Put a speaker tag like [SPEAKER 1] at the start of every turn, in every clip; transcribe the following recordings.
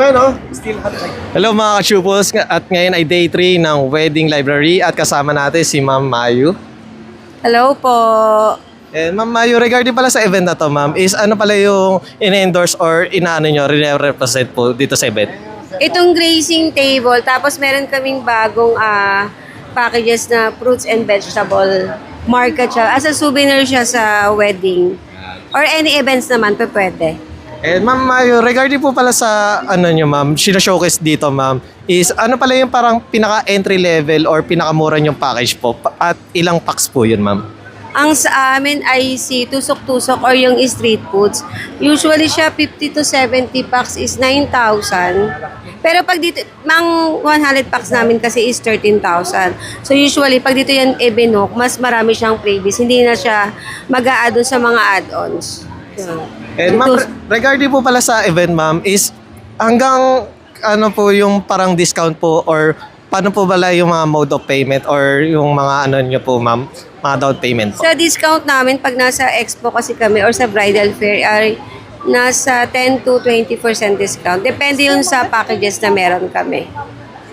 [SPEAKER 1] Bueno, still hot. Hello mga ka-chupos, at ngayon ay day 3 ng Wedding Library at kasama natin si Ma'am Mayu.
[SPEAKER 2] Hello po.
[SPEAKER 1] Ma'am Mayu, regarding pala sa event na to, ma'am, is ano pala yung in-endorse or inaano nyo, represent po dito sa event?
[SPEAKER 2] Itong grazing table, tapos meron kaming bagong packages na fruits and vegetable market siya. As a souvenir siya sa wedding. Or any events naman, pwede.
[SPEAKER 1] Ma'am Mayu, regarding po pala sa ano nyo, ma'am, showcase dito, ma'am, is ano pala yung parang pinaka-entry level or pinakamura yung package po? At ilang packs po yun, ma'am?
[SPEAKER 2] Ang sa amin ay si tusok-tusok or yung street foods. Usually siya 50 to 70 packs is 9,000. Pero pag dito, mang 100 packs namin kasi is 13,000. So usually, pag dito yan ibinok, mas marami siyang freebies. Hindi na siya mag-a-add-on sa mga add-ons.
[SPEAKER 1] Ma'am, regarding po pala sa event, ma'am, is hanggang ano po yung parang discount po or paano po pala yung mga mode of payment or yung mga ano nyo po, ma'am, mga down payment po?
[SPEAKER 2] Sa discount namin, pag nasa expo kasi kami or sa bridal fair, ay nasa 10 to 20% discount. Depende yun sa packages na meron kami.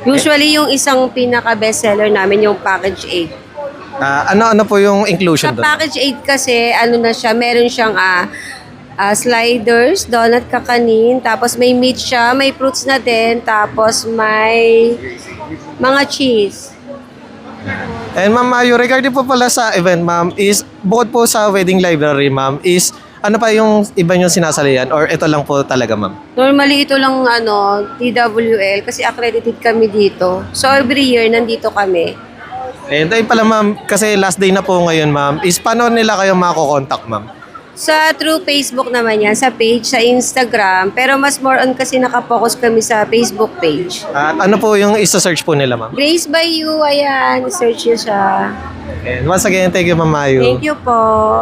[SPEAKER 2] Usually, yung isang pinaka-bestseller namin, yung package 8.
[SPEAKER 1] Ano po yung inclusion
[SPEAKER 2] Sa
[SPEAKER 1] doon?
[SPEAKER 2] package 8 kasi, ano na siya, meron siyang sliders, donut kakanin, tapos may meat siya, may fruits na din, tapos may mga cheese.
[SPEAKER 1] Ma'am Mayu, regarding po pala sa event, ma'am, is bukod po sa wedding library, ma'am, is ano pa yung iba yung sinasalihan or ito lang po talaga, ma'am?
[SPEAKER 2] Normally, ito lang TWL kasi accredited kami dito. So, every year, nandito kami.
[SPEAKER 1] Ayun pala, ma'am, kasi last day na po ngayon, ma'am, is paano nila kayo mako-contact, ma'am?
[SPEAKER 2] Sa through Facebook naman yan, sa page, sa Instagram. Pero mas more on kasi nakapokus kami sa Facebook page.
[SPEAKER 1] At ano po yung isa-search po nila, ma'am?
[SPEAKER 2] Grace by You, ayan, search nyo siya.
[SPEAKER 1] And once again, thank you, Ma'am Mayu.
[SPEAKER 2] Thank you po.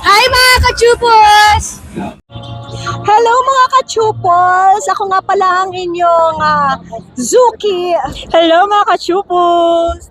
[SPEAKER 3] Hi mga kachupos! Hello mga kachupos! Ako nga pala ang inyong Zuki. Hello mga kachupos!